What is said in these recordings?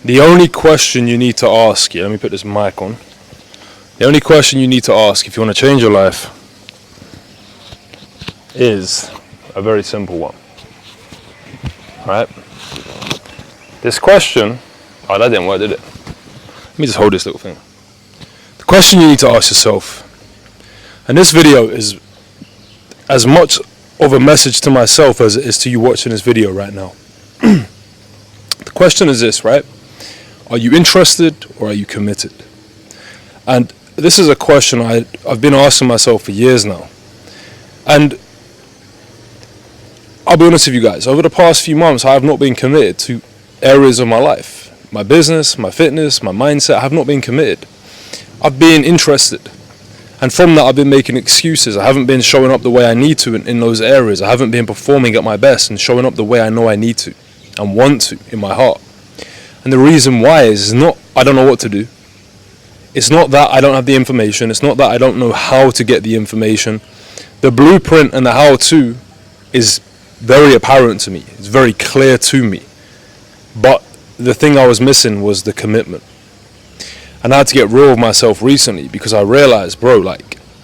The only question you need to ask, let me put this mic on. The only question you need to ask if you want to change your life is a very simple one, right? This question, that didn't work, did it? Let me just hold this little thing. The question you need to ask yourself, and this video is as much of a message to myself as it is to you watching this video right now. The question is this, right? Are you interested or are you committed? And this is a question I've been asking myself for years now. And I'll be honest with you guys, over the past few months, I have not been committed to areas of my life. My business, my fitness, my mindset, I have not been committed. I've been interested. And from that, I've been making excuses. I haven't been showing up the way I need to in those areas. I haven't been performing at my best and showing up the way I know I need to and want to in my heart. And the reason why is not I don't know what to do. It's not that I don't have the information. It's not that I don't know how to get the information. The blueprint and the how-to is very apparent to me. It's very clear to me. But the thing I was missing was the commitment. And I had to get real with myself recently because I realized,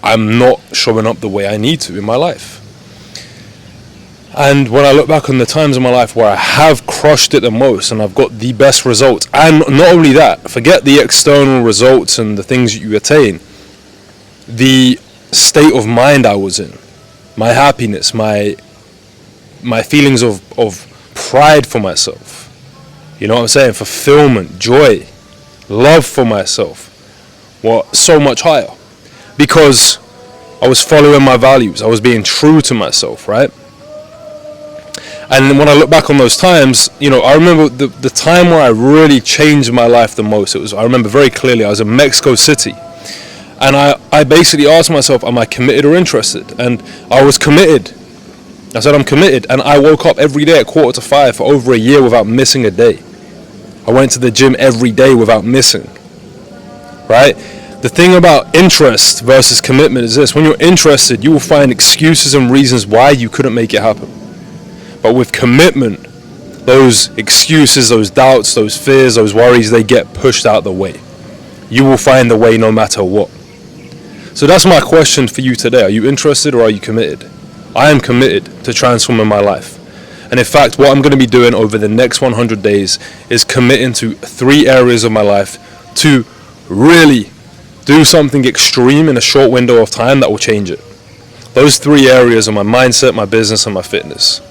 I'm not showing up the way I need to in my life. And when I look back on the times in my life where I have crushed it the most and I've got the best results, and not only that, forget the external results and the things you attain, the state of mind I was in, my happiness, my feelings of pride for myself, you know what I'm saying, fulfillment, joy, love for myself were so much higher because I was following my values. I was being true to myself, right? And when I look back on those times, I remember the time where I really changed my life the most. I remember very clearly, I was in Mexico City. And I basically asked myself, am I committed or interested? And I was committed. I said, I'm committed. And I woke up every day at 4:45 for over a year without missing a day. I went to the gym every day without missing. Right? The thing about interest versus commitment is this. When you're interested, you will find excuses and reasons why you couldn't make it happen. But with commitment, those excuses, those doubts, those fears, those worries, they get pushed out the way. You will find the way no matter what. So that's my question for you today. Are you interested or are you committed? I am committed to transforming my life. And in fact, what I'm going to be doing over the next 100 days is committing to 3 areas of my life to really do something extreme in a short window of time that will change it. Those 3 areas are my mindset, my business, and my fitness.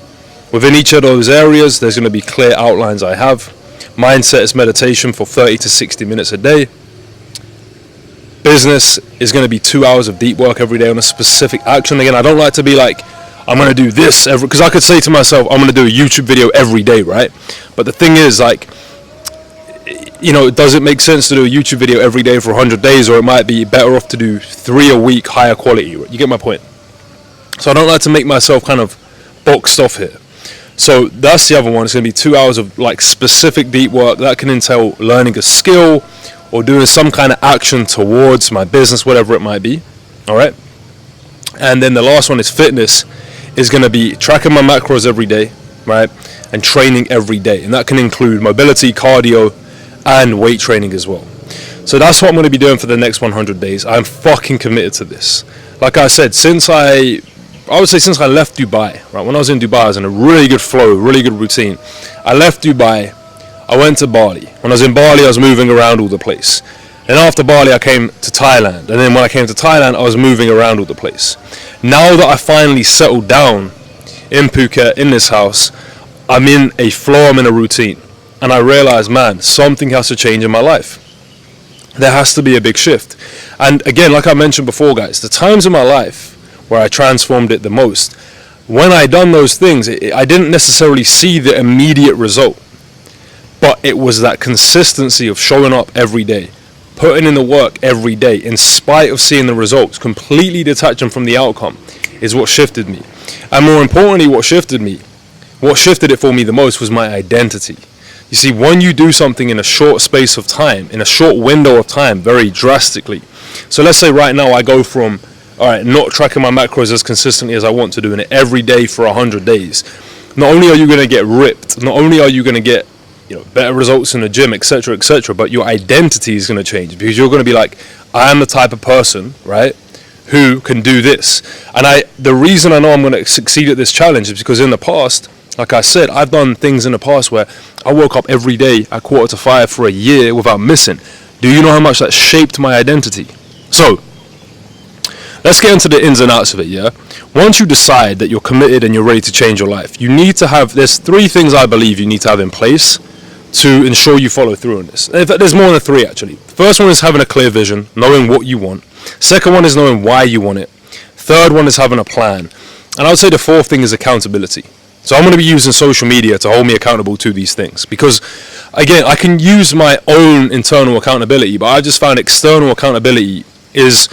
Within each of those areas, there's going to be clear outlines I have. Mindset is meditation for 30 to 60 minutes a day. Business is going to be 2 hours of deep work every day on a specific action. Again, I don't like to be like, I'm going to do this because I could say to myself, I'm going to do a YouTube video every day, right? But the thing is, does it make sense to do a YouTube video every day for 100 days, or it might be better off to do 3 a week, higher quality? You get my point? So I don't like to make myself kind of boxed off here. So that's the other one. It's going to be 2 hours of specific deep work. That can entail learning a skill or doing some kind of action towards my business, whatever it might be. All right. And then the last one is fitness. Is going to be tracking my macros every day, right? And training every day. And that can include mobility, cardio, and weight training as well. So that's what I'm going to be doing for the next 100 days. I'm fucking committed to this. Like I said, since I left Dubai, right? When I was in Dubai, I was in a really good flow, really good routine. I left Dubai, I went to Bali. When I was in Bali, I was moving around all the place. Then after Bali, I came to Thailand. And then when I came to Thailand, I was moving around all the place. Now that I finally settled down in Phuket, in this house, I'm in a flow, I'm in a routine. And I realized, man, something has to change in my life. There has to be a big shift. And again, like I mentioned before, guys, the times in my life where I transformed it the most, when I done those things, I didn't necessarily see the immediate result. But it was that consistency of showing up every day, putting in the work every day, in spite of seeing the results, completely detaching from the outcome, is what shifted me. And more importantly, what shifted it for me the most was my identity. You see, when you do something in a short space of time, in a short window of time, very drastically. So let's say right now I go from, not tracking my macros as consistently as I want to do, and it every day for 100 days. Not only are you going to get ripped, not only are you going to get better results in the gym, etc., etc. But your identity is going to change, because you're going to be like, I am the type of person, right, who can do this. And the reason I know I'm going to succeed at this challenge is because in the past, like I said, I've done things in the past where I woke up every day at 4:45 for a year without missing. Do you know how much that shaped my identity? So let's get into the ins and outs of it, yeah? Once you decide that you're committed and you're ready to change your life, you need to have, there's 3 things I believe you need to have in place to ensure you follow through on this. In fact, there's more than 3 actually. First one is having a clear vision, knowing what you want. Second one is knowing why you want it. Third one is having a plan. And I would say the 4th thing is accountability. So I'm going to be using social media to hold me accountable to these things, because again, I can use my own internal accountability, but I just found external accountability is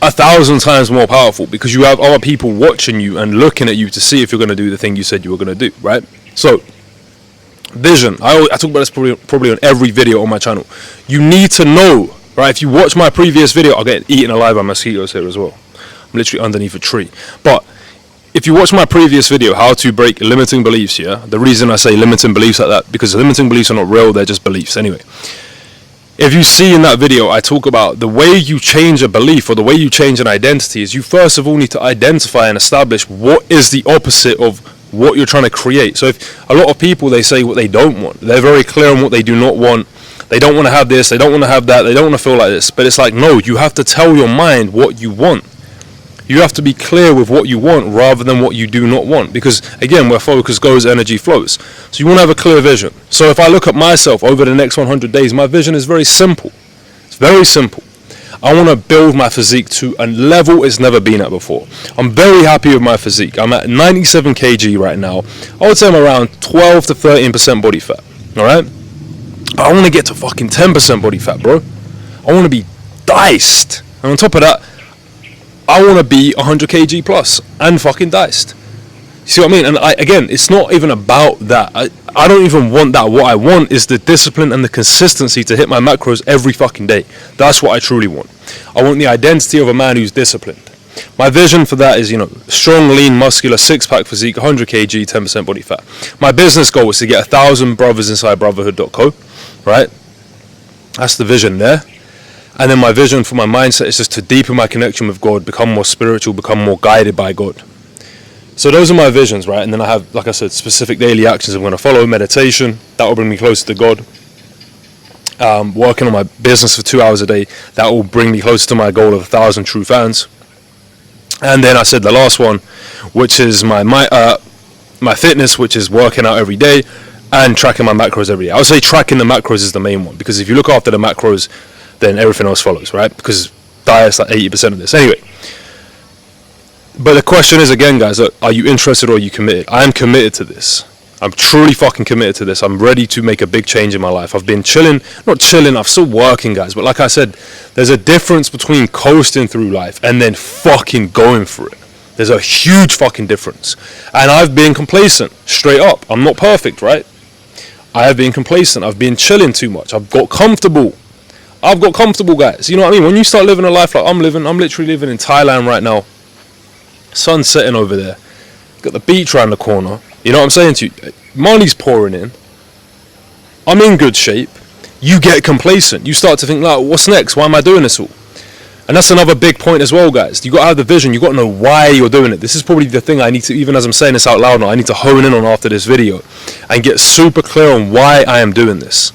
1,000 times more powerful, because you have other people watching you and looking at you to see if you're going to do the thing you said you were going to do, right? So vision, I talk about this probably on every video on my channel. You need to know, right? If you watch my previous video, I'll get eaten alive by mosquitoes here as well. I'm literally underneath a tree. But if you watch my previous video, how to break limiting beliefs, yeah, the reason I say limiting beliefs like that, because limiting beliefs are not real, they're just beliefs anyway. If you see in that video, I talk about the way you change a belief or the way you change an identity is you first of all need to identify and establish what is the opposite of what you're trying to create. So if a lot of people, they say what they don't want, they're very clear on what they do not want. They don't want to have this, they don't want to have that, they don't want to feel like this. But it's like, no, you have to tell your mind what you want. You have to be clear with what you want rather than what you do not want, because again, where focus goes, energy flows. So you want to have a clear vision. So if I look at myself over the next 100 days, my vision is very simple. It's very simple. I want to build my physique to a level it's never been at before. I'm very happy with my physique. I'm at 97 kg right now. I would say I'm around 12 to 13% body fat. Alright? But I want to get to fucking 10% body fat, bro. I want to be diced. And on top of that, I want to be 100 kg plus and fucking diced. You see what I mean? And again, it's not even about that. I don't even want that. What I want is the discipline and the consistency to hit my macros every fucking day. That's what I truly want. I want the identity of a man who's disciplined. My vision for that is, strong, lean, muscular, 6-pack physique, 100 kg, 10% body fat. My business goal is to get 1,000 brothers inside brotherhood.co, right? That's the vision there. And then my vision for my mindset is just to deepen my connection with God, become more spiritual, become more guided by God. So those are my visions, right? And then I have, like I said, specific daily actions I'm going to follow. Meditation, that will bring me closer to God. Working on my business for 2 hours a day, that will bring me closer to my goal of 1,000 true fans. And then I said the last one, which is my fitness, which is working out every day and tracking my macros every day. I would say tracking the macros is the main one, because if you look after the macros, then everything else follows, right? Because diet's like 80% of this. Anyway, but the question is, again, guys, are you interested or are you committed? I am committed to this. I'm truly fucking committed to this. I'm ready to make a big change in my life. I've been not chilling, I'm still working, guys. But like I said, there's a difference between coasting through life and then fucking going for it. There's a huge fucking difference. And I've been complacent, straight up. I'm not perfect, right? I have been complacent. I've been chilling too much. I've got comfortable, guys. You know what I mean? When you start living a life like I'm literally living in Thailand right now. Sun setting over there. Got the beach around the corner. You know what I'm saying to you? Money's pouring in. I'm in good shape. You get complacent. You start to think, like, what's next? Why am I doing this all? And that's another big point as well, guys. You got to have the vision. You got to know why you're doing it. This is probably the thing I need to, even as I'm saying this out loud now, I need to hone in on after this video and get super clear on why I am doing this.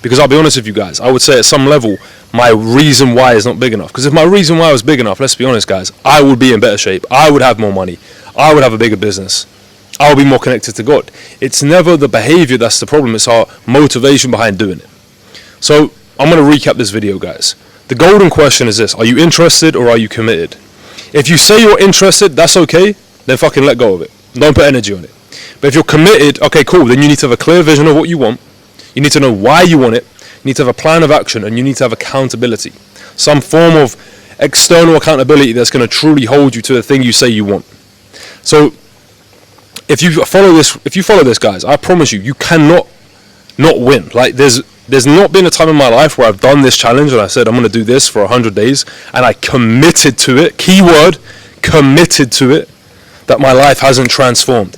Because I'll be honest with you guys, I would say at some level, my reason why is not big enough. Because if my reason why was big enough, let's be honest, guys, I would be in better shape. I would have more money. I would have a bigger business. I would be more connected to God. It's never the behavior that's the problem. It's our motivation behind doing it. So I'm going to recap this video, guys. The golden question is this: are you interested or are you committed? If you say you're interested, that's okay. Then fucking let go of it. Don't put energy on it. But if you're committed, okay, cool. Then you need to have a clear vision of what you want. You need to know why you want it. You need to have a plan of action, and you need to have accountability. Some form of external accountability that's going to truly hold you to the thing you say you want. So if you follow this, guys, I promise you, you cannot not win. Like there's not been a time in my life where I've done this challenge and I said I'm going to do this for 100 days and I committed to it. Keyword, committed to it, that my life hasn't transformed.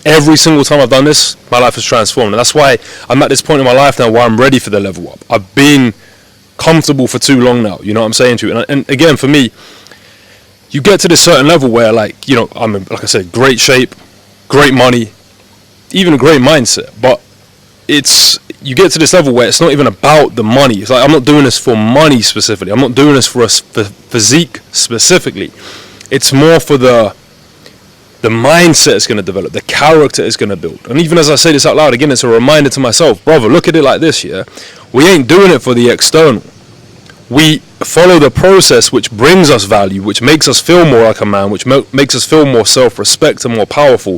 Every single time I've done this, my life has transformed. And that's why I'm at this point in my life now where I'm ready for the level up. I've been comfortable for too long now, you know what I'm saying to you? And again, for me, you get to this certain level where, like, you know, I'm in, like I said, great shape, great money, even a great mindset. But you get to this level where it's not even about the money. It's like, I'm not doing this for money specifically. I'm not doing this for physique specifically. It's more for the mindset it's going to develop, the character it's going to build. And even as I say this out loud, again, it's a reminder to myself, brother, look at it like this, yeah? We ain't doing it for the external. We follow the process which brings us value, which makes us feel more like a man, which makes us feel more self-respect and more powerful.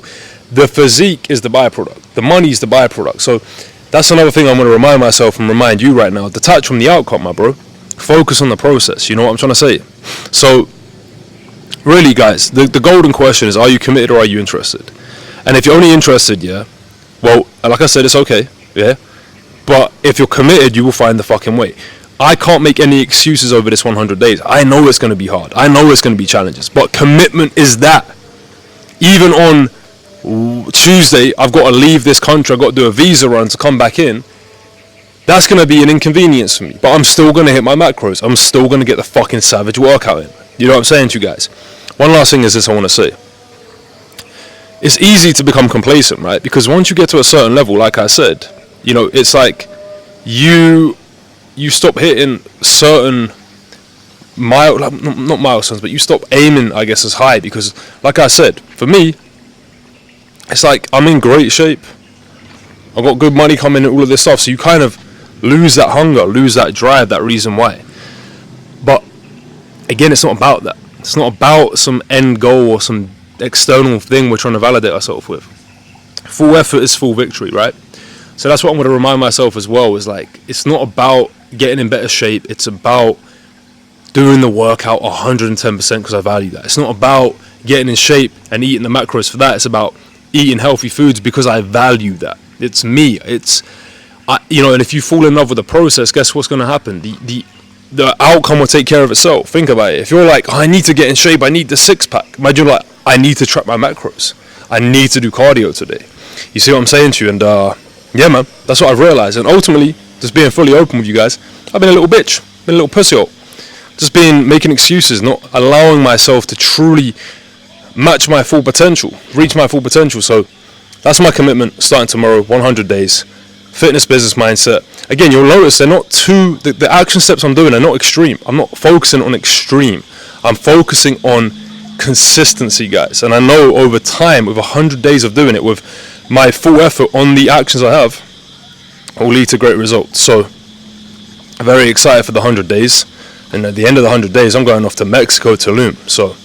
The physique is the byproduct. The money is the byproduct. So that's another thing I'm going to remind myself and remind you right now. Detach from the outcome, my bro. Focus on the process. You know what I'm trying to say? So really, guys, the golden question is, are you committed or are you interested? And if you're only interested, yeah, well, like I said, it's okay, yeah? But if you're committed, you will find the fucking way. I can't make any excuses over this 100 days. I know it's going to be hard. I know it's going to be challenges. But commitment is that. Even on Tuesday, I've got to leave this country. I've got to do a visa run to come back in. That's going to be an inconvenience for me. But I'm still going to hit my macros. I'm still going to get the fucking savage workout in. You know what I'm saying to you guys? One last thing is this I want to say. It's easy to become complacent, right? Because once you get to a certain level, like I said, you know, it's like you stop hitting certain not milestones, but you stop aiming, I guess, as high. Because, like I said, for me, it's like I'm in great shape. I've got good money coming and all of this stuff. So you kind of lose that hunger, lose that drive, that reason why. But again, it's not about that. It's not about some end goal or some external thing we're trying to validate ourselves with. Full effort is full victory, right? So that's what I'm going to remind myself as well, is like, it's not about getting in better shape. It's about doing the workout 110% because I value that. It's not about getting in shape and eating the macros for that. It's about eating healthy foods because I value that. It's me. You know, and if you fall in love with the process, guess what's going to happen? The outcome will take care of itself. Think about it. If you're like, oh, I need to get in shape, I need the six-pack. Imagine like, I need to track my macros. I need to do cardio today. You see what I'm saying to you? And yeah, man, that's what I've realized. And ultimately, just being fully open with you guys, I've been a little bitch, been a little pussyhole. Just making excuses, not allowing myself to truly match my full potential, reach my full potential. So that's my commitment starting tomorrow, 100 days. Fitness, business mindset. Again, you'll notice they're not too, the action steps I'm doing are not extreme. I'm not focusing on extreme. I'm focusing on consistency, guys. And I know over time, with 100 days of doing it, with my full effort on the actions I have, will lead to great results. So I'm very excited for the 100 days. And at the end of the 100 days, I'm going off to Mexico, Tulum. So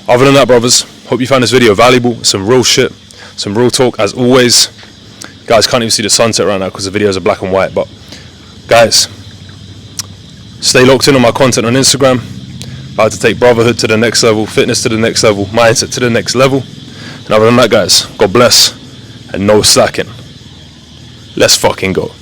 other than that, brothers, hope you found this video valuable. Some real shit, some real talk as always. Guys, can't even see the sunset right now because the videos are black and white. But guys, stay locked in on my content on Instagram. About to take brotherhood to the next level, fitness to the next level, mindset to the next level. And other than that, guys, God bless and no slacking. Let's fucking go.